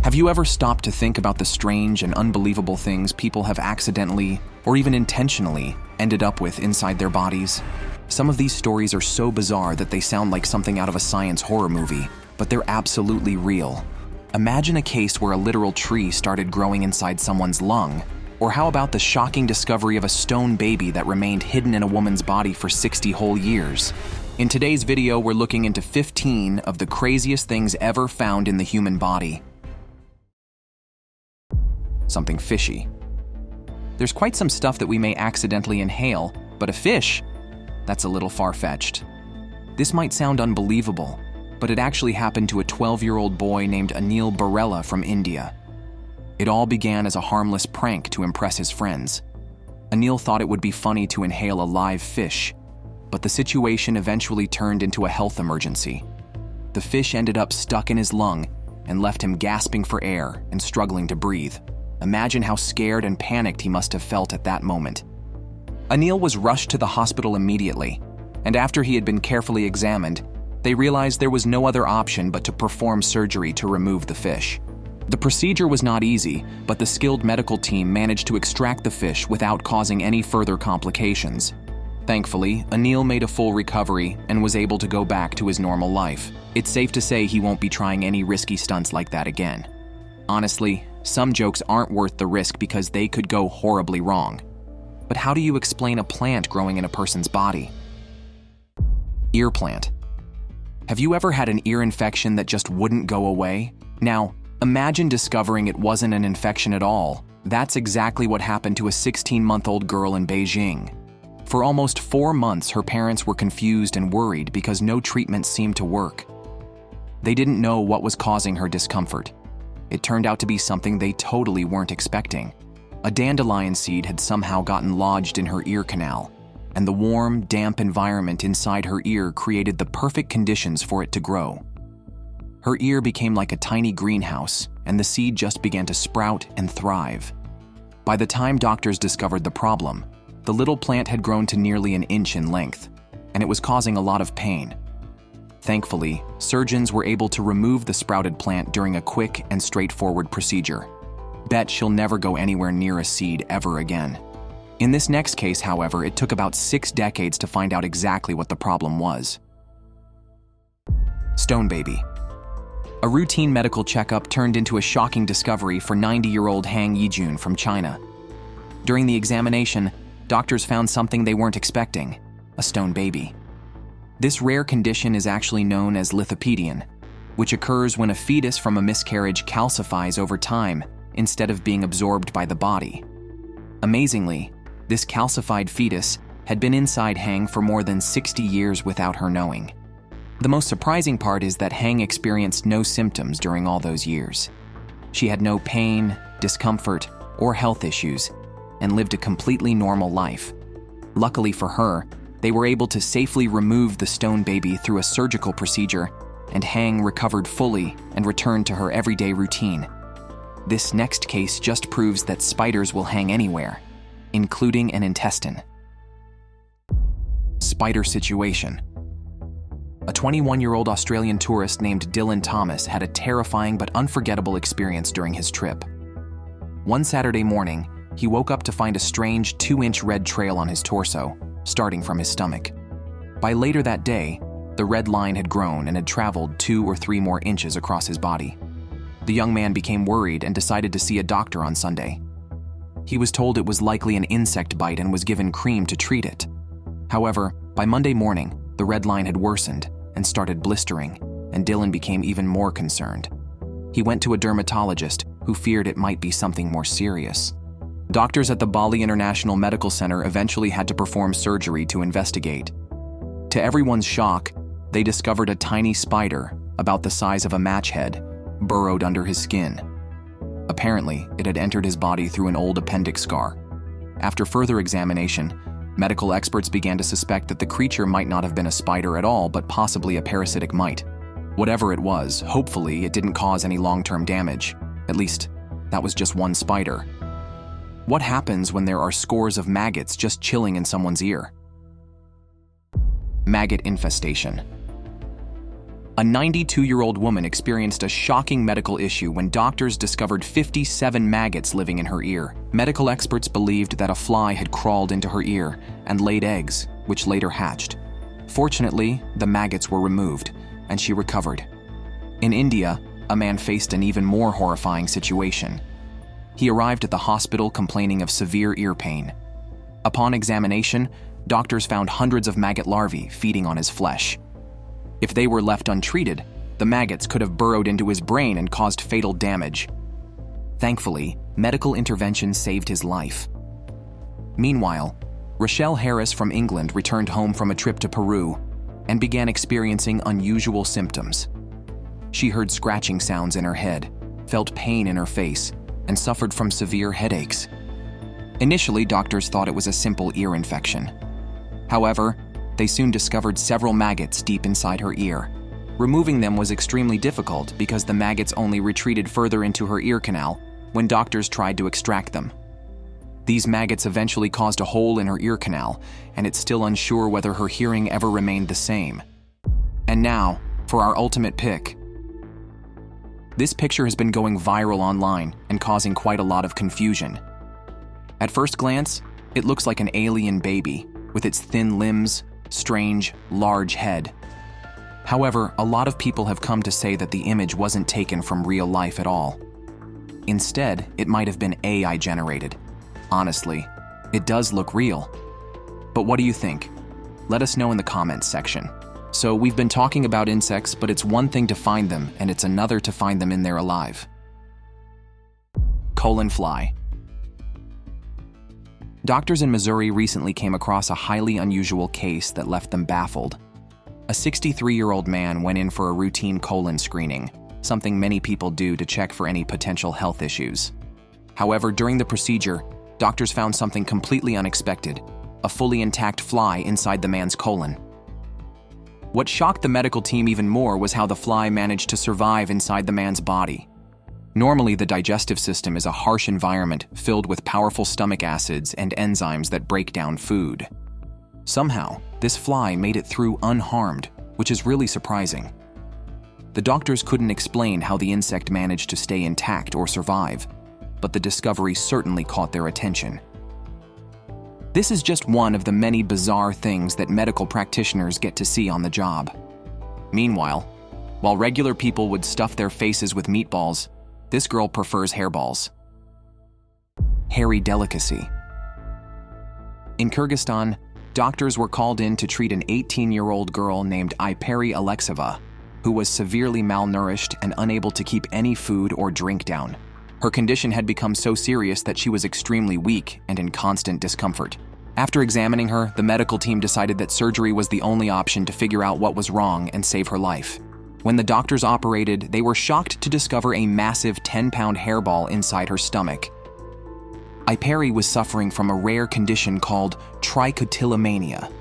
Have you ever stopped to think about the strange and unbelievable things people have accidentally, or even intentionally, ended up with inside their bodies? Some of these stories are so bizarre that they sound like something out of a science horror movie, but they're absolutely real. Imagine a case where a literal tree started growing inside someone's lung. Or how about the shocking discovery of a stone baby that remained hidden in a woman's body for 60 whole years? In today's video, we're looking into 15 of the craziest things ever found in the human body. Something fishy. There's quite some stuff that we may accidentally inhale, but a fish? That's a little far-fetched. This might sound unbelievable, but it actually happened to a 12-year-old boy named Anil Barela from India. It all began as a harmless prank to impress his friends. Anil thought it would be funny to inhale a live fish, but the situation eventually turned into a health emergency. The fish ended up stuck in his lung and left him gasping for air and struggling to breathe. Imagine how scared and panicked he must have felt at that moment. Anil was rushed to the hospital immediately, and after he had been carefully examined, they realized there was no other option but to perform surgery to remove the fish. The procedure was not easy, but the skilled medical team managed to extract the fish without causing any further complications. Thankfully, Anil made a full recovery and was able to go back to his normal life. It's safe to say he won't be trying any risky stunts like that again. Honestly, some jokes aren't worth the risk because they could go horribly wrong. But how do you explain a plant growing in a person's body? Ear plant. Have you ever had an ear infection that just wouldn't go away? Now, imagine discovering it wasn't an infection at all. That's exactly what happened to a 16-month-old girl in Beijing. For almost 4 months, her parents were confused and worried because no treatment seemed to work. They didn't know what was causing her discomfort. It turned out to be something they totally weren't expecting. A dandelion seed had somehow gotten lodged in her ear canal, and the warm, damp environment inside her ear created the perfect conditions for it to grow. Her ear became like a tiny greenhouse, and the seed just began to sprout and thrive. By the time doctors discovered the problem, the little plant had grown to nearly an inch in length, and it was causing a lot of pain. Thankfully, surgeons were able to remove the sprouted plant during a quick and straightforward procedure. Bet she'll never go anywhere near a seed ever again. In this next case, however, it took about 6 decades to find out exactly what the problem was. Stone baby. A routine medical checkup turned into a shocking discovery for 90-year-old Hang Yijun from China. During the examination, doctors found something they weren't expecting: a stone baby. This rare condition is actually known as lithopedion, which occurs when a fetus from a miscarriage calcifies over time instead of being absorbed by the body. Amazingly, this calcified fetus had been inside Hang for more than 60 years without her knowing. The most surprising part is that Hang experienced no symptoms during all those years. She had no pain, discomfort, or health issues, and lived a completely normal life. Luckily for her, they were able to safely remove the stone baby through a surgical procedure, and Hang recovered fully and returned to her everyday routine. This next case just proves that spiders will hang anywhere, including an intestine. Spider situation. A 21-year-old Australian tourist named Dylan Thomas had a terrifying but unforgettable experience during his trip. One Saturday morning, he woke up to find a strange 2-inch red trail on his torso, starting from his stomach. By later that day, the red line had grown and had traveled 2 or 3 more inches across his body. The young man became worried and decided to see a doctor on Sunday. He was told it was likely an insect bite and was given cream to treat it. However, by Monday morning, the red line had worsened and started blistering, and Dylan became even more concerned. He went to a dermatologist who feared it might be something more serious. Doctors at the Bali International Medical Center eventually had to perform surgery to investigate. To everyone's shock, they discovered a tiny spider, about the size of a match head, burrowed under his skin. Apparently, it had entered his body through an old appendix scar. After further examination, medical experts began to suspect that the creature might not have been a spider at all, but possibly a parasitic mite. Whatever it was, hopefully it didn't cause any long-term damage. At least, that was just one spider. What happens when there are scores of maggots just chilling in someone's ear? Maggot infestation. A 92-year-old woman experienced a shocking medical issue when doctors discovered 57 maggots living in her ear. Medical experts believed that a fly had crawled into her ear and laid eggs, which later hatched. Fortunately, the maggots were removed, and she recovered. In India, a man faced an even more horrifying situation. He arrived at the hospital complaining of severe ear pain. Upon examination, doctors found hundreds of maggot larvae feeding on his flesh. If they were left untreated, the maggots could have burrowed into his brain and caused fatal damage. Thankfully, medical intervention saved his life. Meanwhile, Rochelle Harris from England returned home from a trip to Peru and began experiencing unusual symptoms. She heard scratching sounds in her head, felt pain in her face, and suffered from severe headaches. Initially, doctors thought it was a simple ear infection. However, they soon discovered several maggots deep inside her ear. Removing them was extremely difficult because the maggots only retreated further into her ear canal when doctors tried to extract them. These maggots eventually caused a hole in her ear canal, and it's still unsure whether her hearing ever remained the same. And now, for our ultimate pick. This picture has been going viral online and causing quite a lot of confusion. At first glance, it looks like an alien baby with its thin limbs, strange, large head. However, a lot of people have come to say that the image wasn't taken from real life at all. Instead, it might have been AI generated. Honestly, it does look real. But what do you think? Let us know in the comments section. So we've been talking about insects, but it's one thing to find them, and it's another to find them in there alive. Colon fly. Doctors in Missouri recently came across a highly unusual case that left them baffled. A 63-year-old man went in for a routine colon screening, something many people do to check for any potential health issues. However, during the procedure, doctors found something completely unexpected, a fully intact fly inside the man's colon. What shocked the medical team even more was how the fly managed to survive inside the man's body. Normally, the digestive system is a harsh environment filled with powerful stomach acids and enzymes that break down food. Somehow, this fly made it through unharmed, which is really surprising. The doctors couldn't explain how the insect managed to stay intact or survive, but the discovery certainly caught their attention. This is just one of the many bizarre things that medical practitioners get to see on the job. Meanwhile, while regular people would stuff their faces with meatballs, this girl prefers hairballs. Hairy delicacy. In Kyrgyzstan, doctors were called in to treat an 18-year-old girl named Ayperi Alexeva, who was severely malnourished and unable to keep any food or drink down. Her condition had become so serious that she was extremely weak and in constant discomfort. After examining her, the medical team decided that surgery was the only option to figure out what was wrong and save her life. When the doctors operated, they were shocked to discover a massive 10-pound hairball inside her stomach. Ayperi was suffering from a rare condition called trichotillomania,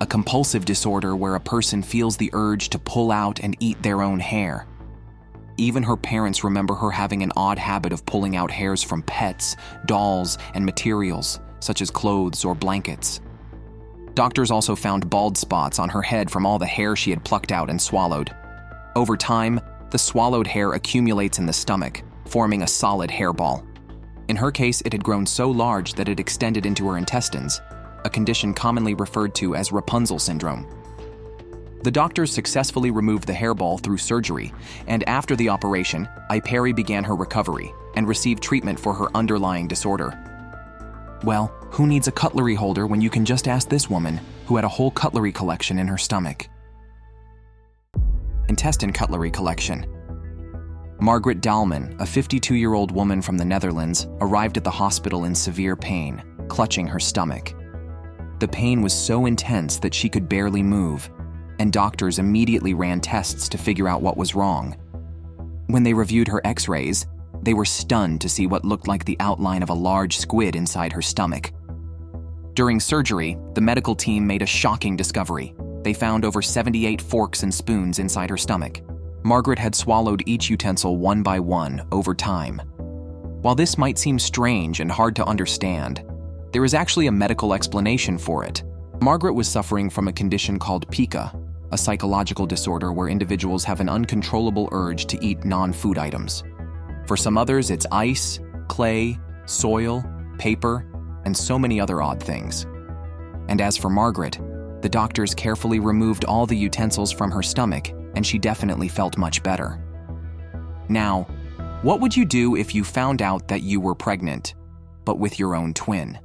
a compulsive disorder where a person feels the urge to pull out and eat their own hair. Even her parents remember her having an odd habit of pulling out hairs from pets, dolls, and materials, such as clothes or blankets. Doctors also found bald spots on her head from all the hair she had plucked out and swallowed. Over time, the swallowed hair accumulates in the stomach, forming a solid hairball. In her case, it had grown so large that it extended into her intestines, a condition commonly referred to as Rapunzel syndrome. The doctors successfully removed the hairball through surgery, and after the operation, Ayperi began her recovery and received treatment for her underlying disorder. Well, who needs a cutlery holder when you can just ask this woman, who had a whole cutlery collection in her stomach? Intestine cutlery collection. Margaret Dalman, a 52-year-old woman from the Netherlands, arrived at the hospital in severe pain, clutching her stomach. The pain was so intense that she could barely move, and doctors immediately ran tests to figure out what was wrong. When they reviewed her x-rays, they were stunned to see what looked like the outline of a large squid inside her stomach. During surgery, the medical team made a shocking discovery. They found over 78 forks and spoons inside her stomach. Margaret had swallowed each utensil one by one over time. While this might seem strange and hard to understand, there is actually a medical explanation for it. Margaret was suffering from a condition called pica, a psychological disorder where individuals have an uncontrollable urge to eat non-food items. For some others, it's ice, clay, soil, paper, and so many other odd things. And as for Margaret, the doctors carefully removed all the utensils from her stomach, and she definitely felt much better. Now, what would you do if you found out that you were pregnant, but with your own twin?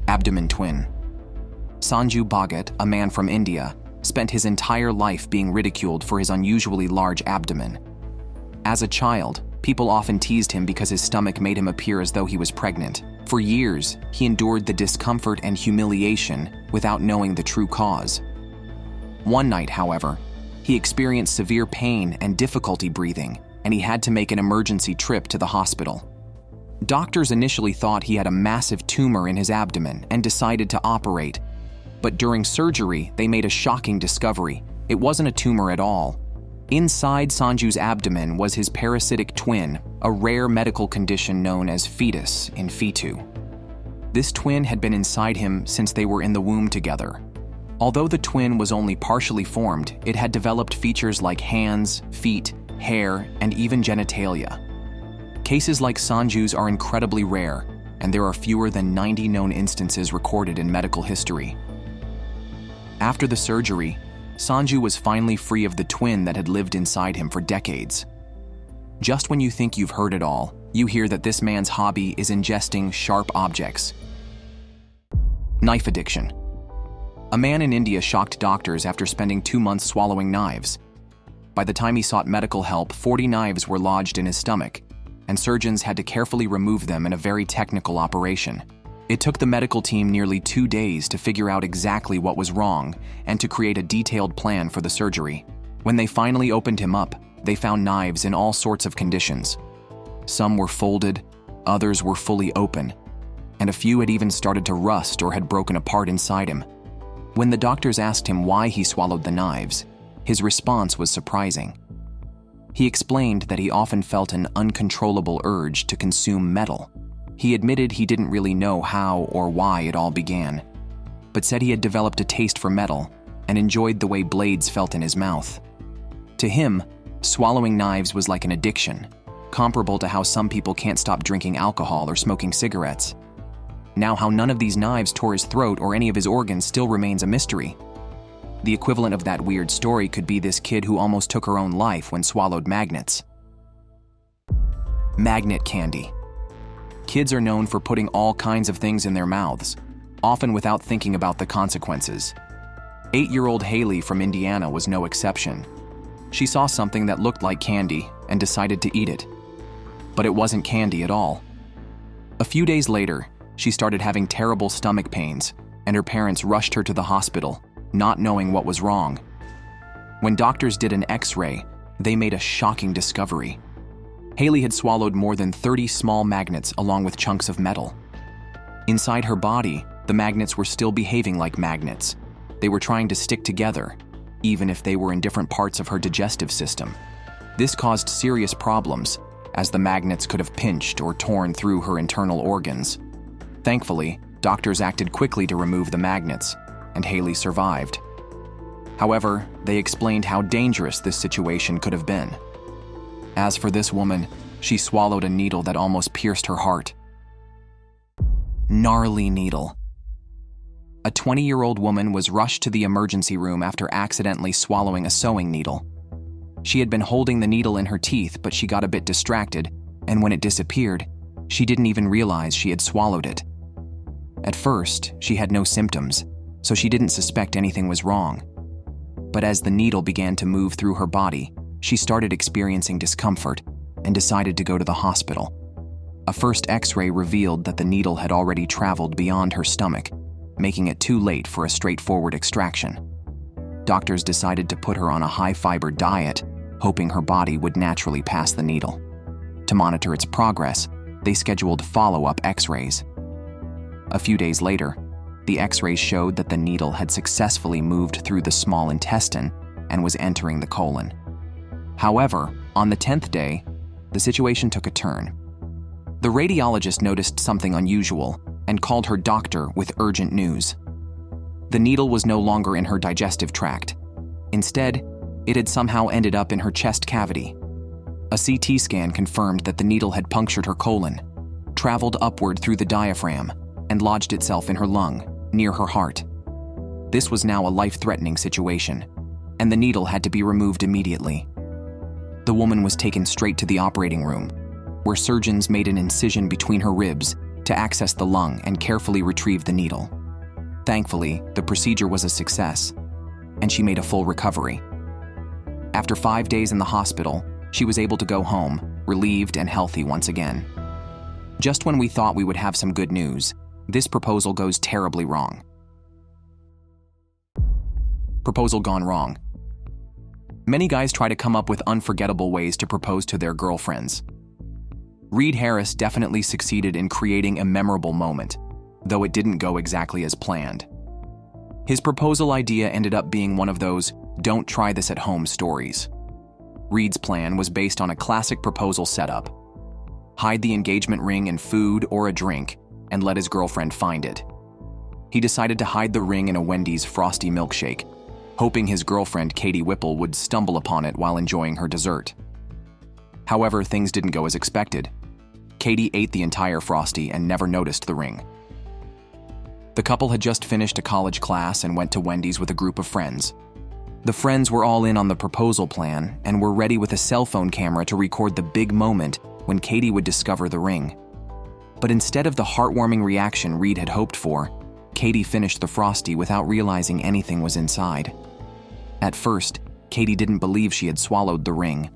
Abdomen twin. Sanju Bhagat, a man from India, spent his entire life being ridiculed for his unusually large abdomen. As a child, people often teased him because his stomach made him appear as though he was pregnant. For years, he endured the discomfort and humiliation without knowing the true cause. One night, however, he experienced severe pain and difficulty breathing, and he had to make an emergency trip to the hospital. Doctors initially thought he had a massive tumor in his abdomen and decided to operate. But during surgery, they made a shocking discovery. It wasn't a tumor at all. Inside Sanju's abdomen was his parasitic twin, a rare medical condition known as fetus in fetu. This twin had been inside him since they were in the womb together. Although the twin was only partially formed, it had developed features like hands, feet, hair, and even genitalia. Cases like Sanju's are incredibly rare, and there are fewer than 90 known instances recorded in medical history. After the surgery, Sanju was finally free of the twin that had lived inside him for decades. Just when you think you've heard it all, you hear that this man's hobby is ingesting sharp objects. Knife addiction. A man in India shocked doctors after spending 2 months swallowing knives. By the time he sought medical help, 40 knives were lodged in his stomach, and surgeons had to carefully remove them in a very technical operation. It took the medical team nearly 2 days to figure out exactly what was wrong and to create a detailed plan for the surgery. When they finally opened him up, they found knives in all sorts of conditions. Some were folded, others were fully open, and a few had even started to rust or had broken apart inside him. When the doctors asked him why he swallowed the knives, his response was surprising. He explained that he often felt an uncontrollable urge to consume metal. He admitted he didn't really know how or why it all began, but said he had developed a taste for metal and enjoyed the way blades felt in his mouth. To him, swallowing knives was like an addiction, comparable to how some people can't stop drinking alcohol or smoking cigarettes. Now, how none of these knives tore his throat or any of his organs still remains a mystery. The equivalent of that weird story could be this kid who almost took her own life when swallowed magnets. Magnet candy. Kids are known for putting all kinds of things in their mouths, often without thinking about the consequences. 8-year-old Haley from Indiana was no exception. She saw something that looked like candy and decided to eat it. But it wasn't candy at all. A few days later, she started having terrible stomach pains, and her parents rushed her to the hospital, not knowing what was wrong. When doctors did an X-ray, they made a shocking discovery. Haley had swallowed more than 30 small magnets along with chunks of metal. Inside her body, the magnets were still behaving like magnets. They were trying to stick together, even if they were in different parts of her digestive system. This caused serious problems, as the magnets could have pinched or torn through her internal organs. Thankfully, doctors acted quickly to remove the magnets, and Haley survived. However, they explained how dangerous this situation could have been. As for this woman, she swallowed a needle that almost pierced her heart. Gnarly needle. A 20-year-old woman was rushed to the emergency room after accidentally swallowing a sewing needle. She had been holding the needle in her teeth, but she got a bit distracted, and when it disappeared, she didn't even realize she had swallowed it. At first, she had no symptoms, so she didn't suspect anything was wrong. But as the needle began to move through her body, she started experiencing discomfort and decided to go to the hospital. A first X-ray revealed that the needle had already traveled beyond her stomach, making it too late for a straightforward extraction. Doctors decided to put her on a high-fiber diet, hoping her body would naturally pass the needle. To monitor its progress, they scheduled follow-up X-rays. A few days later, the X-rays showed that the needle had successfully moved through the small intestine and was entering the colon. However, on the 10th day, the situation took a turn. The radiologist noticed something unusual and called her doctor with urgent news. The needle was no longer in her digestive tract. Instead, it had somehow ended up in her chest cavity. A CT scan confirmed that the needle had punctured her colon, traveled upward through the diaphragm, and lodged itself in her lung, near her heart. This was now a life-threatening situation, and the needle had to be removed immediately. The woman was taken straight to the operating room, where surgeons made an incision between her ribs to access the lung and carefully retrieve the needle. Thankfully, the procedure was a success, and she made a full recovery. After 5 days in the hospital, she was able to go home, relieved and healthy once again. Just when we thought we would have some good news, this proposal goes terribly wrong. Proposal gone wrong. Many guys try to come up with unforgettable ways to propose to their girlfriends. Reed Harris definitely succeeded in creating a memorable moment, though it didn't go exactly as planned. His proposal idea ended up being one of those "don't try this at home" stories. Reed's plan was based on a classic proposal setup. Hide the engagement ring in food or a drink and let his girlfriend find it. He decided to hide the ring in a Wendy's frosty milkshake, hoping his girlfriend Katie Whipple would stumble upon it while enjoying her dessert. However, things didn't go as expected. Katie ate the entire frosty and never noticed the ring. The couple had just finished a college class and went to Wendy's with a group of friends. The friends were all in on the proposal plan and were ready with a cell phone camera to record the big moment when Katie would discover the ring. But instead of the heartwarming reaction Reed had hoped for, Katie finished the frosty without realizing anything was inside. At first, Katie didn't believe she had swallowed the ring.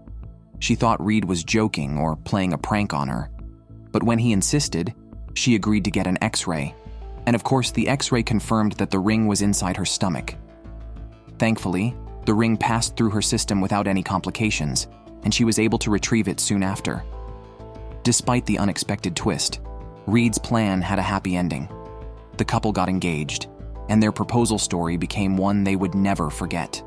She thought Reed was joking or playing a prank on her. But when he insisted, she agreed to get an X-ray. And of course, the X-ray confirmed that the ring was inside her stomach. Thankfully, the ring passed through her system without any complications, and she was able to retrieve it soon after. Despite the unexpected twist, Reed's plan had a happy ending. The couple got engaged, and their proposal story became one they would never forget.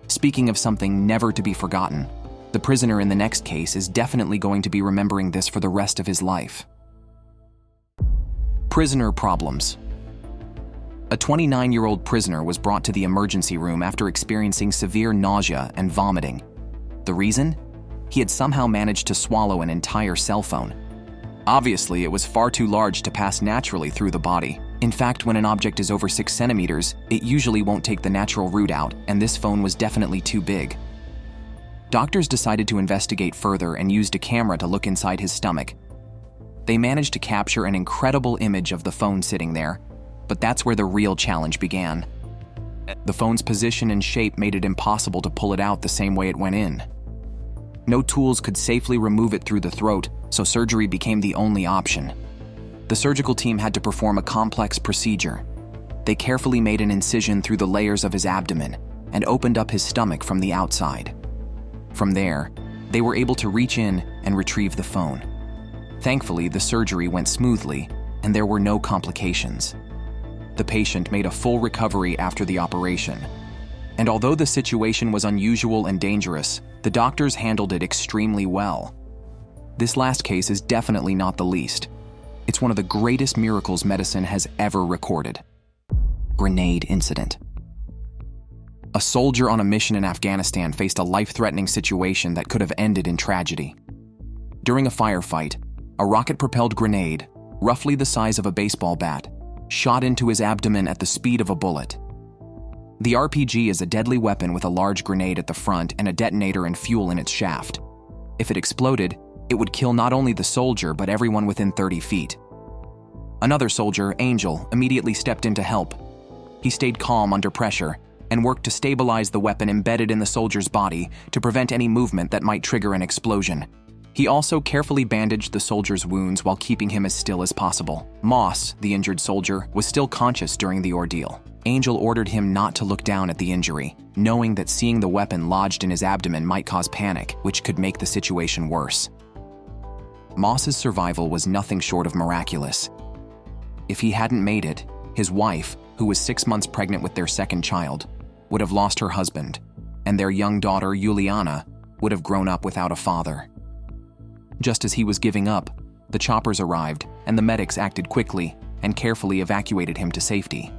Speaking of something never to be forgotten, the prisoner in the next case is definitely going to be remembering this for the rest of his life. Prisoner problems. A 29-year-old prisoner was brought to the emergency room after experiencing severe nausea and vomiting. The reason? He had somehow managed to swallow an entire cell phone. Obviously, it was far too large to pass naturally through the body. In fact, when an object is over 6 centimeters, it usually won't take the natural route out, and this phone was definitely too big. Doctors decided to investigate further and used a camera to look inside his stomach. They managed to capture an incredible image of the phone sitting there, but that's where the real challenge began. The phone's position and shape made it impossible to pull it out the same way it went in. No tools could safely remove it through the throat, so surgery became the only option. The surgical team had to perform a complex procedure. They carefully made an incision through the layers of his abdomen and opened up his stomach from the outside. From there, they were able to reach in and retrieve the phone. Thankfully, the surgery went smoothly, and there were no complications. The patient made a full recovery after the operation. And although the situation was unusual and dangerous, the doctors handled it extremely well. This last case is definitely not the least. It's one of the greatest miracles medicine has ever recorded. Grenade incident. A soldier on a mission in Afghanistan faced a life-threatening situation that could have ended in tragedy. During a firefight, a rocket-propelled grenade, roughly the size of a baseball bat, shot into his abdomen at the speed of a bullet. The RPG is a deadly weapon with a large grenade at the front and a detonator and fuel in its shaft. If it exploded, it would kill not only the soldier but everyone within 30 feet. Another soldier, Angel, immediately stepped in to help. He stayed calm under pressure and worked to stabilize the weapon embedded in the soldier's body to prevent any movement that might trigger an explosion. He also carefully bandaged the soldier's wounds while keeping him as still as possible. Moss, the injured soldier, was still conscious during the ordeal. Angel ordered him not to look down at the injury, knowing that seeing the weapon lodged in his abdomen might cause panic, which could make the situation worse. Moss's survival was nothing short of miraculous. If he hadn't made it, his wife, who was 6 months pregnant with their second child, would have lost her husband, and their young daughter, Juliana, would have grown up without a father. Just as he was giving up, the choppers arrived, and the medics acted quickly and carefully evacuated him to safety.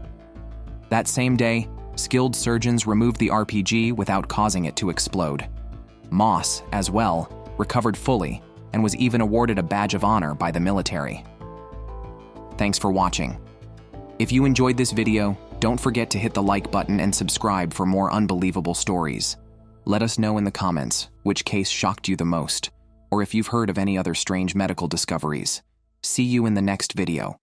That same day, skilled surgeons removed the RPG without causing it to explode. Moss, as well, recovered fully and was even awarded a badge of honor by the military. Thanks for watching. If you enjoyed this video, don't forget to hit the like button and subscribe for more unbelievable stories. Let us know in the comments which case shocked you the most, or if you've heard of any other strange medical discoveries. See you in the next video.